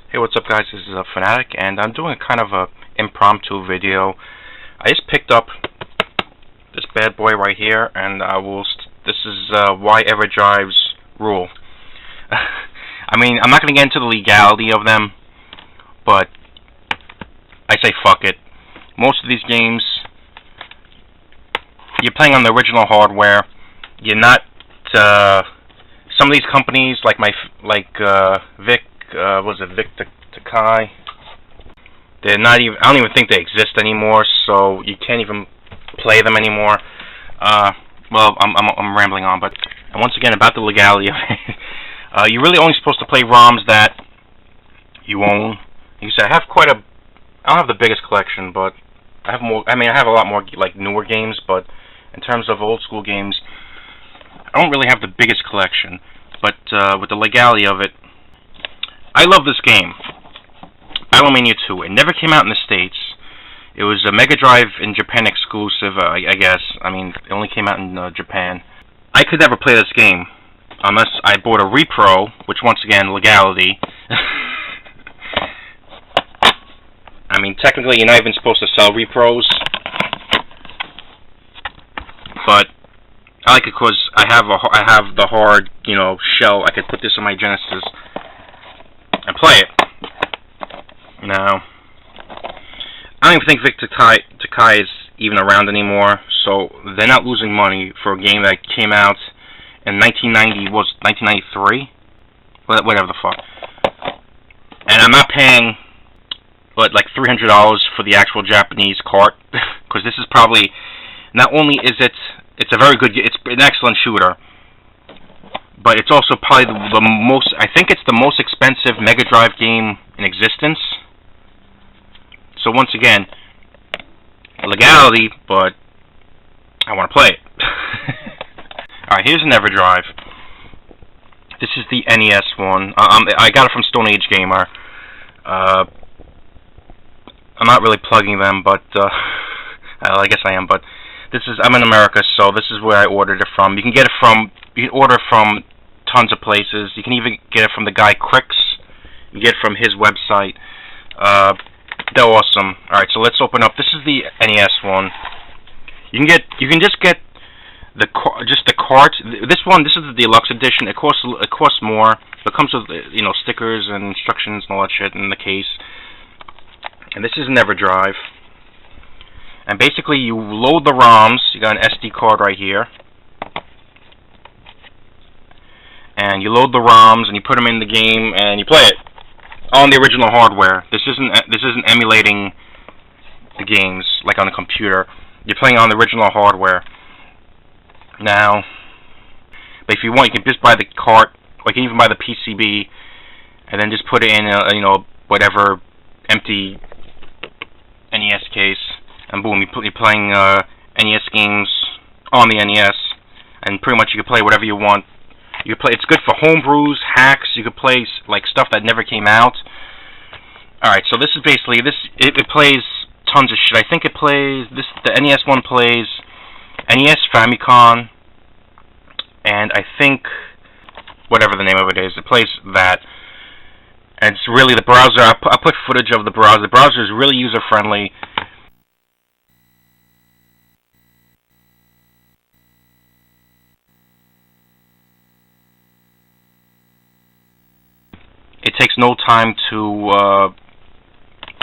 Hey, what's up guys, this is Fanatic, and I'm doing a kind of a impromptu video. I just picked up this bad boy right here, and this is why Everdrive's rule. I mean, I'm not going to get into the legality of them, but I say fuck it. Most of these games, you're playing on the original hardware. You're not, some of these companies, like Vic Takai, they're not even, I don't even think they exist anymore, so you can't even play them anymore. Well, I'm rambling on, but and once again, about the legality of it, you're really only supposed to play ROMs that you own. You said I don't have the biggest collection, but I have more. I mean, I have a lot more like newer games, but in terms of old school games, I don't really have the biggest collection. But with the legality of it, I love this game, Battle 2. It never came out in the States. It was a Mega Drive in Japan exclusive, I guess. I mean, it only came out in Japan. I could never play this game unless I bought a repro, which once again, legality. I mean, technically, you're not even supposed to sell repros, but I like it because I have the hard, shell. I could put this on my Genesis and play it. Now, I don't even think Vic Takai is even around anymore, so they're not losing money for a game that came out in 1993? Whatever the fuck. And I'm not paying, like $300 for the actual Japanese cart, because this is probably, not only is it's a very good, it's an excellent shooter, but it's also probably the most, I think it's the most expensive Mega Drive game in existence. So once again, legality, but I want to play it. Alright, here's an Everdrive. This is the NES one. I got it from Stone Age Gamer. I'm not really plugging them, but I guess I am. But I'm in America, so this is where I ordered it from. You can order it from tons of places. You can even get it from the guy Cricks. You can get it from his website. They're awesome. Alright, so let's open up. This is the NES one. You can just get the cart. This is the deluxe edition. It costs more. It comes with stickers and instructions and all that shit in the case. And this is an Everdrive. And basically, you load the ROMs. You got an SD card right here. And you load the ROMs and you put them in the game and you play it on the original hardware. This isn't emulating the games like on a computer. You're playing on the original hardware. Now, but if you want, you can just buy the cart, or you can even buy the PCB, and then just put it in whatever empty NES case, and boom, you're playing NES games on the NES, and pretty much you can play whatever you want. You can play. It's good for homebrews, hacks. You could play like stuff that never came out. All right, so this is basically this. It plays tons of shit. I think it plays this. The NES one plays NES, Famicom, and I think whatever the name of it is, it plays that. And it's really the browser. I put footage of the browser. The browser is really user friendly. It takes no time to.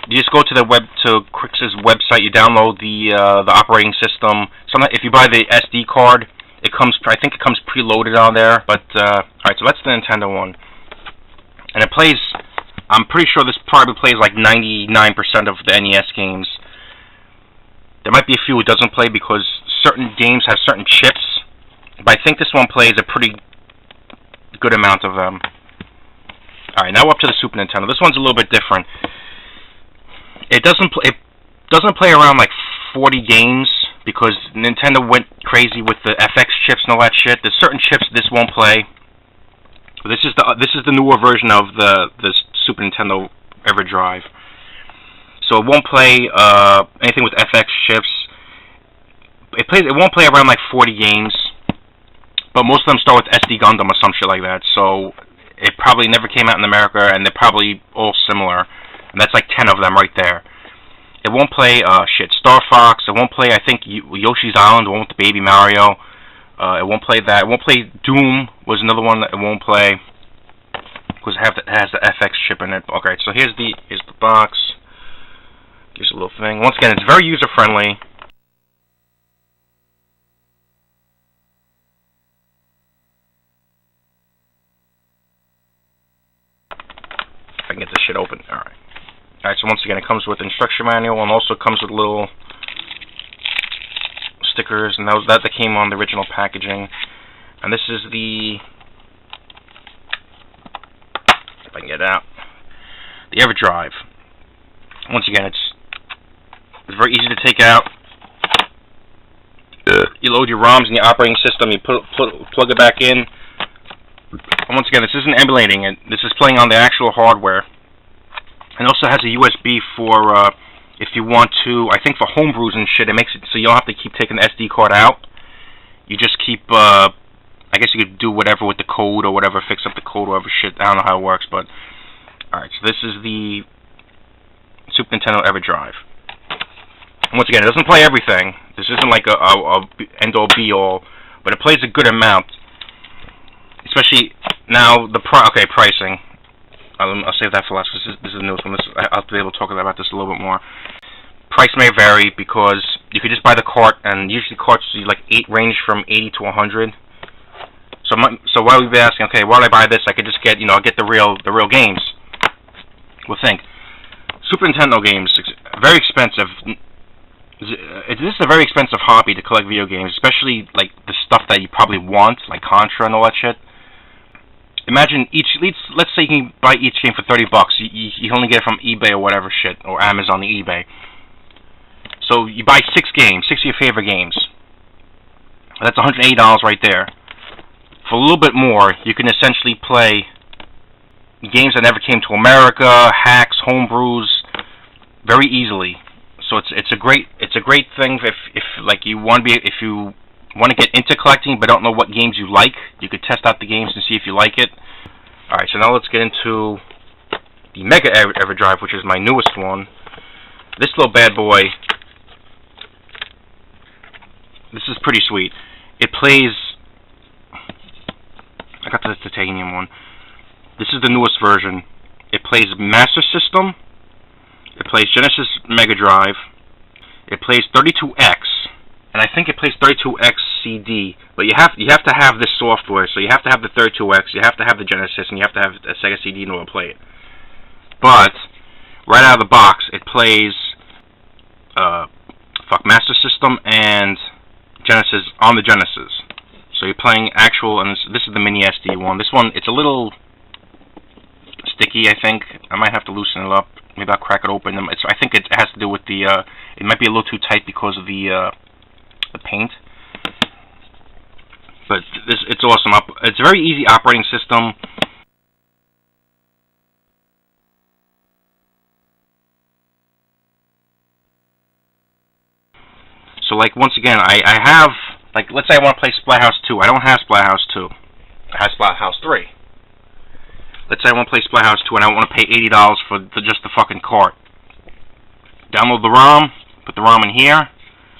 You just go to Crix's website. You download the operating system. If you buy the SD card, I think it comes preloaded on there. But all right, so that's the Nintendo one, and it plays. I'm pretty sure this probably plays like 99% of the NES games. There might be a few it doesn't play because certain games have certain chips, but I think this one plays a pretty good amount of them. Alright, now up to the Super Nintendo. This one's a little bit different. It doesn't play around like 40 games because Nintendo went crazy with the FX chips and all that shit. There's certain chips this won't play. This is the newer version of the Super Nintendo Everdrive. So it won't play anything with FX chips. It won't play around like 40 games, but most of them start with SD Gundam or some shit like that. So it probably never came out in America, and they're probably all similar. And that's like 10 of them right there. It won't play Star Fox. It won't play, I think, Yoshi's Island. It won't play Baby Mario. It won't play that. It won't play Doom. Was another one that it won't play because it has the FX chip in it. Okay, so here's the box. Here's a little thing. Once again, it's very user friendly. If I can get this shit open. All right. Alright, so once again, it comes with instruction manual and also comes with little stickers, and that came on the original packaging. And this is the, if I can get it out, the Everdrive. Once again, it's very easy to take out. You load your ROMs in the operating system, you plug it back in. And once again, this isn't emulating it, this is playing on the actual hardware. And also has a USB for if you want to, I think for homebrews and shit, it makes it so you don't have to keep taking the SD card out. You just keep, I guess you could do whatever with the code or whatever, fix up the code or whatever shit. I don't know how it works, but alright, so this is the Super Nintendo Everdrive. Once again, it doesn't play everything. This isn't like a end-all be-all, but it plays a good amount. Especially now, pricing. I'll save that for last, because this is the newest one. I'll be able to talk about this a little bit more. Price may vary, because you could just buy the cart, and usually carts range from 80 to 100. So why would we be asking, okay, why would I buy this? I could just get, get the real games. Well, think. Super Nintendo games, very expensive. This is a very expensive hobby to collect video games, especially like the stuff that you probably want, like Contra and all that shit. Imagine let's say you can buy each game for $30. You only get it from eBay or whatever shit, or Amazon or eBay. So you buy 6 games, 6 of your favorite games. That's $180 right there. For a little bit more, you can essentially play games that never came to America, hacks, homebrews, very easily. So it's a great thing if you want to get into collecting but don't know what games you like. You could test out the games and see if you like it. Alright, so now let's get into the Mega Everdrive, which is my newest one. This little bad boy, this is pretty sweet. It plays, I got the titanium one. This is the newest version. It plays Master System. It plays Genesis Mega Drive. It plays 32X. And I think it plays 32X CD, but you have to have this software, so you have to have the 32X, you have to have the Genesis, and you have to have a Sega CD in order to play it. But right out of the box, it plays Master System and Genesis on the Genesis. So you're playing actual, and this is the mini SD one. This one, it's a little sticky, I think. I might have to loosen it up. Maybe I'll crack it open. I think it has to do with the. It might be a little too tight because of the paint. But it's awesome. It's a very easy operating system. So once again, I have, let's say I want to play Splathouse 2. I don't have Splathouse 2. I have Splathouse 3. Let's say I want to play Splathouse 2 and I want to pay $80 for just the fucking cart. Download the ROM, put the ROM in here.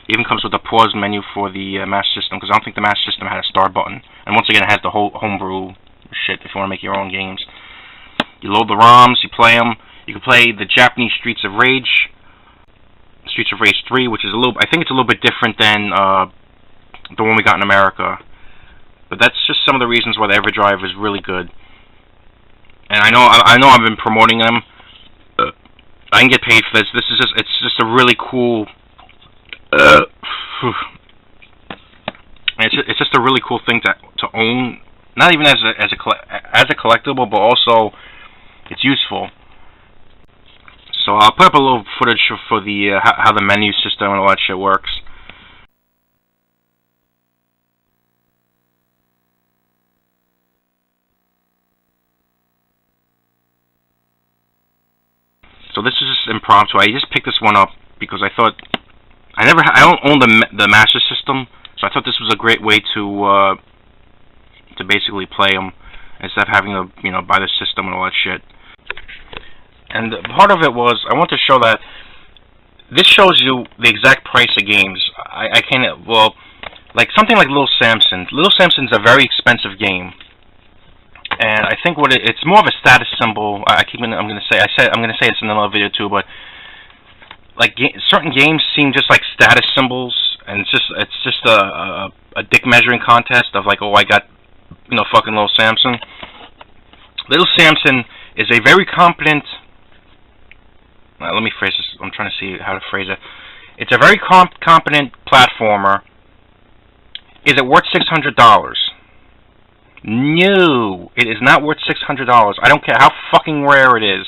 It even comes with a pause menu for the Master System, because I don't think the Master System had a start button. And once again, it has the whole homebrew shit if you want to make your own games. You load the ROMs, you play them. You can play the Japanese Streets of Rage 3, which is I think it's a little bit different than the one we got in America. But that's just some of the reasons why the Everdrive is really good. And I know I've been promoting them. I can get paid for this. It's just a really cool. It's just a really cool thing to own. Not even as a collectible, but also it's useful. So I'll put up a little footage for the how the menu system and all that shit works. So this is just impromptu. I just picked this one up because I thought I don't own the Master System, so I thought this was a great way to basically play them. instead of having to, you know, buy the system and all that shit. And part of it was, I want to show that this shows you the exact price of games. I can't, well, like something like Little Samson. Little Samson's a very expensive game. And I think what it's more of a status symbol. I'm gonna say this in another video too, but like certain games seem just like status symbols, and it's just a dick measuring contest of like, oh, I got, you know, fucking Little Samson. Little Samson is a very competent. Let me phrase this. I'm trying to see how to phrase it. It's a very competent platformer. Is it worth $600? No, it is not worth $600. I don't care how fucking rare it is.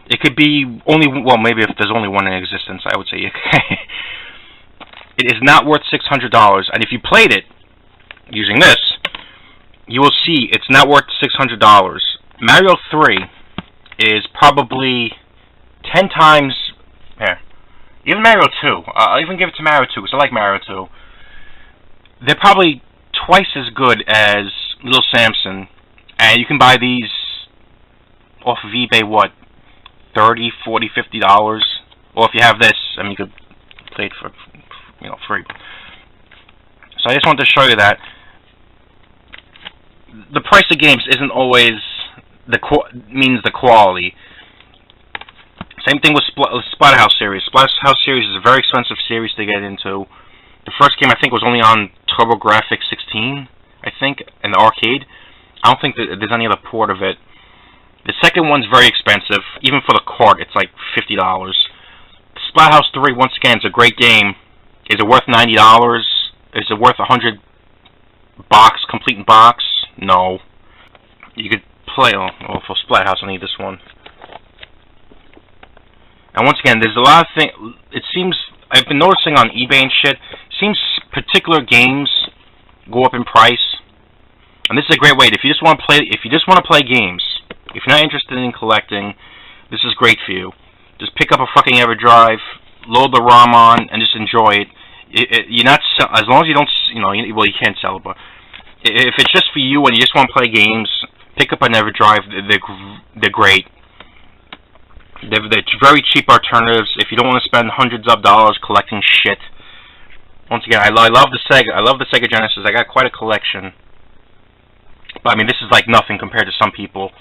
It could be only, well, maybe if there's only one in existence, I would say okay. It is not worth $600, and if you played it using this, you will see it's not worth $600. Mario 3 is probably 10 times. Here, even Mario 2. I'll even give it to Mario 2 because I like Mario 2. They're probably twice as good as Little Samson, and you can buy these off of eBay, what, $30, $40, $50, or if you have this, I mean, you could play it for, you know, free. So I just wanted to show you that the price of games isn't always means the quality. Same thing with Splatterhouse series. Splatterhouse series is a very expensive series to get into. The first game I think was only on TurboGrafx 16. I think, in the arcade. I don't think that there's any other port of it. The second one's very expensive. Even for the cart, it's like $50. Splatterhouse 3, once again, is a great game. Is it worth $90? Is it worth 100 box, complete in box? No. You could play, oh, for Splatterhouse, I need this one. And once again, there's a lot of things, it seems, I've been noticing on eBay and shit, seems particular games go up in price, and this is a great way. If you just want to play games, if you're not interested in collecting, this is great for you. Just pick up a fucking Everdrive, load the ROM on, and just enjoy it. You're not, as long as you don't, you know, well, you can't sell it, but if it's just for you and you just want to play games, pick up an Everdrive. They're great. They're very cheap alternatives if you don't want to spend hundreds of dollars collecting shit. Once again, I love the Sega. I love the Sega Genesis. I got quite a collection. But I mean, this is like nothing compared to some people.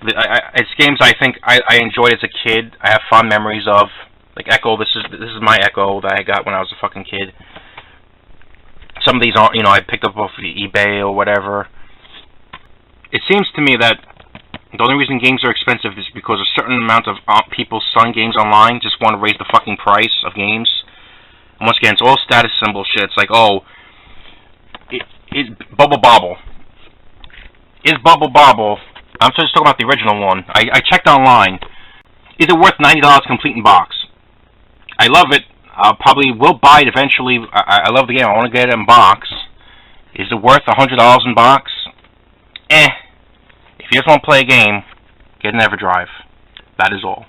It's games I think I enjoyed as a kid. I have fond memories of. Like Echo. This is my Echo that I got when I was a fucking kid. Some of these aren't, you know, I picked up off of eBay or whatever. It seems to me that the only reason games are expensive is because a certain amount of people selling games online just want to raise the fucking price of games. And once again, it's all status symbol shit. It's like, oh, Bubble Bobble. Is Bubble Bobble, I'm just talking about the original one. I checked online. Is it worth $90 complete in box? I love it. I probably will buy it eventually. I love the game. I want to get it in box. Is it worth $100 in box? If you just want to play a game, get an Everdrive. That is all.